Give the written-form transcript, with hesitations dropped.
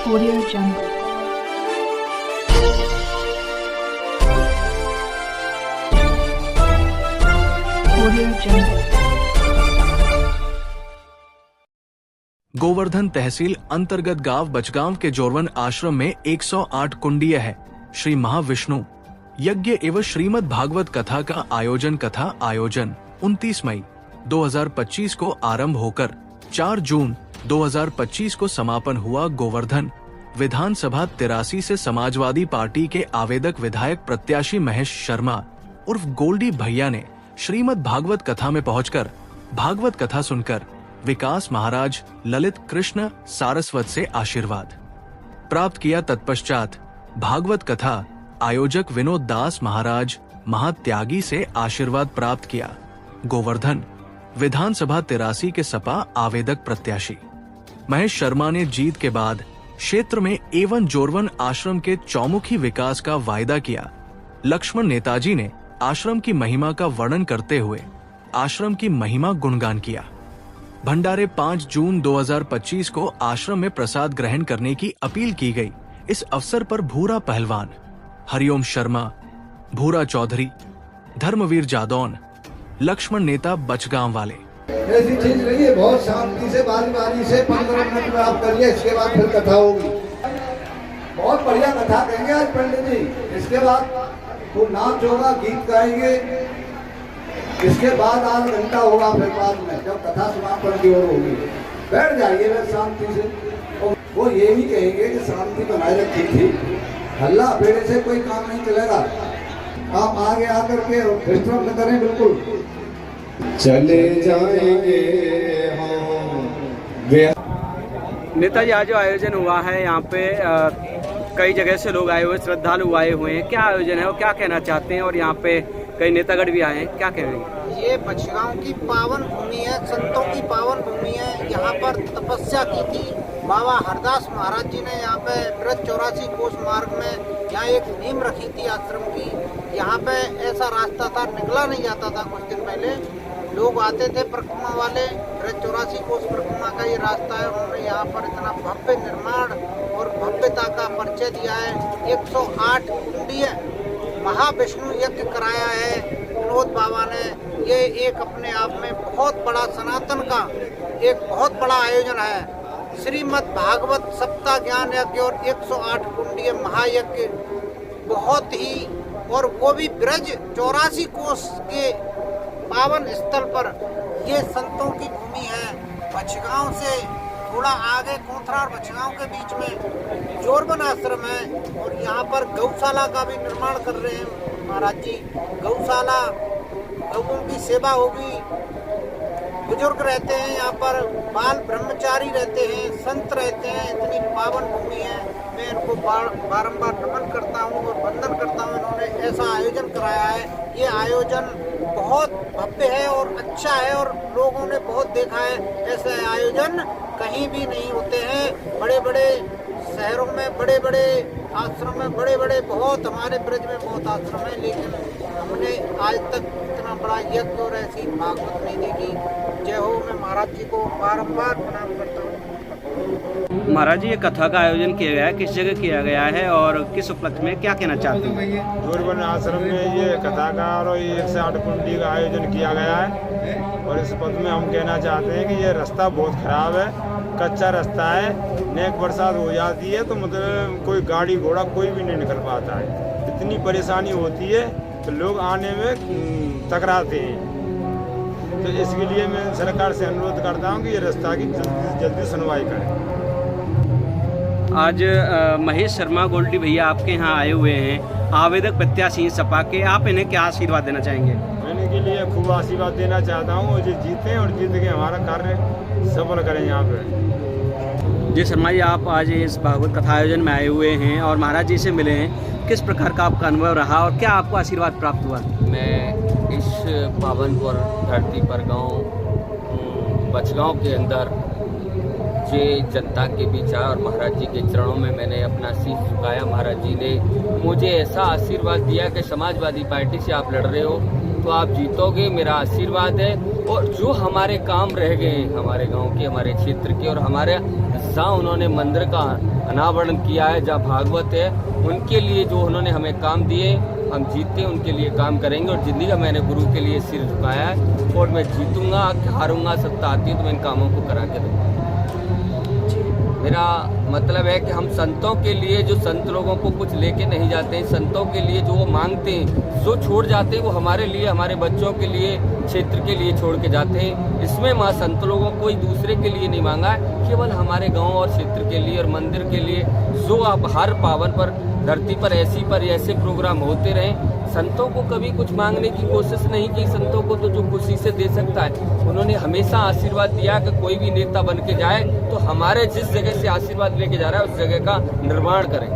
Audio Jungle. Audio Jungle. Govardhan तहसील अंतर्गत गांव बचगांव के जोरवन आश्रम में 108 कुंडीय है। श्री महाविष्णु यज्ञ एवं श्रीमद् भागवत कथा का आयोजन 29 मई 2025 को आरंभ होकर 4 जून 2025 को समापन हुआ। गोवर्धन विधानसभा 83 से समाजवादी पार्टी के आवेदक विधायक प्रत्याशी महेश शर्मा उर्फ गोल्डी भैया ने श्रीमद् भागवत कथा में पहुंचकर भागवत कथा सुनकर विकास महाराज ललित कृष्ण सारस्वत से आशीर्वाद प्राप्त किया। तत्पश्चात भागवत कथा आयोजक विनोद दास महाराज महात्यागी से आशीर्वाद प्राप्त किया। गोवर्धन विधानसभा 83 के सपा आवेदक प्रत्याशी महेश शर्मा ने जीत के बाद क्षेत्र में एवं जोरवन आश्रम के चौमुखी विकास का वायदा किया। लक्ष्मण नेताजी ने आश्रम की महिमा का वर्णन करते हुए आश्रम की महिमा गुणगान किया। भंडारे 5 जून 2025 को आश्रम में प्रसाद ग्रहण करने की अपील की गई। इस अवसर पर भूरा पहलवान, हरिओम शर्मा, भूरा चौधरी, धर्मवीर जादौन, लक्ष्मण नेता बचगांव वाले। ऐसी चीज नहीं है, बहुत शांति से बारी से 15 मिनट में आप करिए, इसके बाद फिर कथा होगी। बहुत बढ़िया कथा कहेंगे आज पंडित जी। इसके बाद तो नाच होगा, गीत गाएंगे, इसके बाद आध घंटा होगा। फिर बाद में जब कथा समापन की ओर होगी, बैठ जाइए फिर शांति से। और वो ये भी कहेंगे कि शांति बनाए रखी थी, हल्ला पेड़े से कोई काम नहीं चलेगा। आप आगे आकर के डिस्टर्ब न करें बिल्कुल। चले जाएंगे हम। नेताजी आज जो आयोजन हुआ है यहाँ पे कई जगह से लोग आए हुए, श्रद्धालु आए हुए हैं, क्या आयोजन है और क्या कहना चाहते हैं? और यहाँ पे कई नेतागढ़ भी आए हैं, क्या कहेंगे? ये बचगांव की पावन भूमि है, संतों की पावन भूमि है। यहाँ पर तपस्या की थी बाबा हरदास महाराज जी ने। यहाँ पे ब्रज 84 कोस मार्ग में यहाँ एक नींव रखी थी आश्रम की। यहाँ पे ऐसा रास्ता था, निकला नहीं जाता था। कुछ दिन पहले लोग आते थे परिक्रमा वाले, ब्रज 84 कोस परिक्रमा का ये रास्ता है। उन्होंने यहाँ पर इतना भव्य निर्माण और भव्यता का परिचय दिया है। 108 कुंडीय महाविष्णु यज्ञ कराया है विनोद बाबा ने। ये एक अपने आप में बहुत बड़ा सनातन का एक बहुत बड़ा आयोजन है। श्रीमद् भागवत सप्ताह ज्ञान यज्ञ और 108 कुंडीय महायज्ञ बहुत ही, और वो भी ब्रज 84 कोस के पावन स्थल पर। ये संतों की भूमि है। बचगांव से थोड़ा आगे कोंथरा और बचगांव के बीच में जोरवन आश्रम है, और यहाँ पर गौशाला का भी निर्माण कर रहे हैं महाराज जी। गौशाला, लोगों की सेवा होगी। बुजुर्ग रहते हैं यहाँ पर, बाल ब्रह्मचारी रहते हैं, संत रहते हैं। इतनी पावन भूमि है। मैं इनको बारंबार नमन करता हूँ और वंदन करता हूँ। इन्होंने ऐसा आयोजन कराया है। ये आयोजन बहुत भव्य है और अच्छा है, और लोगों ने बहुत देखा है। ऐसे आयोजन कहीं भी नहीं होते हैं। बड़े बड़े शहरों में बड़े बड़े आश्रम में बड़े बहुत, हमारे ब्रज में बहुत आश्रम है, लेकिन हमने आज तक इतना बड़ा यज्ञ और ऐसी भागवत नहीं देखी। जय हो। मैं महाराज जी को बारंबार प्रणाम करता हूँ। महाराज जी, ये कथा का आयोजन किया गया है, किस जगह किया गया है और किस उपलक्ष्य में, क्या कहना चाहते हैं? जोरवन आश्रम में ये कथा का और 108 कुंडी का आयोजन किया गया है। और इस पद में हम कहना चाहते हैं कि ये रास्ता बहुत खराब है, कच्चा रास्ता है। नेक बरसात हो जाती है तो मतलब कोई गाड़ी घोड़ा कोई भी नहीं निकल पाता है। इतनी परेशानी होती है तो लोग आने में टकराते हैं। तो इसके लिए मैं सरकार से अनुरोध करता हूँ कि ये रास्ता की जल्दी सुनवाई करें। आज महेश शर्मा गोल्डी भैया आपके यहाँ आए हुए हैं, आवेदक प्रत्याशी सपा के। आप इन्हें क्या आशीर्वाद देना चाहेंगे? मैं इनके लिए खूब आशीर्वाद देना चाहता हूँ, और ये जीतें और जीत के हमारा कार्य सफल करें यहाँ पे। जी शर्मा जी, आप आज इस भागवत कथा आयोजन में आए हुए हैं और महाराज जी से मिले हैं। किस प्रकार का आपका अनुभव रहा और क्या आपको आशीर्वाद प्राप्त हुआ? मैं इस पावन पर धरती पर गांव बचगांव के अंदर जे जनता के बीच आया और महाराज जी के चरणों में मैंने अपना शीश झुकाया। महाराज जी ने मुझे ऐसा आशीर्वाद दिया कि समाजवादी पार्टी से आप लड़ रहे हो तो आप जीतोगे, मेरा आशीर्वाद है। और जो हमारे काम रह गए हमारे गांव के, हमारे क्षेत्र के, और हमारे जहाँ उन्होंने मंदिर का अनावरण किया है, जहाँ भागवत है, उनके लिए जो उन्होंने हमें काम दिए, हम जीतते उनके लिए काम करेंगे। और जिंदगी का मैंने गुरु के लिए सिर झुकाया है और मैं जीतूंगा, हारूंगा, सत्ता आती है तो मैं इन कामों को करा के दूंगा। मेरा मतलब है कि हम संतों के लिए, जो संत लोगों को कुछ लेके नहीं जाते हैं, संतों के लिए जो वो मांगते हैं, जो छोड़ जाते हैं, वो हमारे लिए, हमारे बच्चों के लिए, क्षेत्र के लिए छोड़ के जाते हैं। इसमें माँ संत लोगों कोई दूसरे के लिए नहीं मांगा है, केवल हमारे गांव और क्षेत्र के लिए और मंदिर के लिए। जो आप हर पावन पर, धरती पर ऐसे प्रोग्राम होते रहें। संतों को कभी कुछ मांगने की कोशिश नहीं की, संतों को तो जो खुशी से दे सकता है। उन्होंने हमेशा आशीर्वाद दिया कि कोई भी नेता बन के जाए तो हमारे जिस जगह से आशीर्वाद लेके जा रहा है उस जगह का निर्माण करें।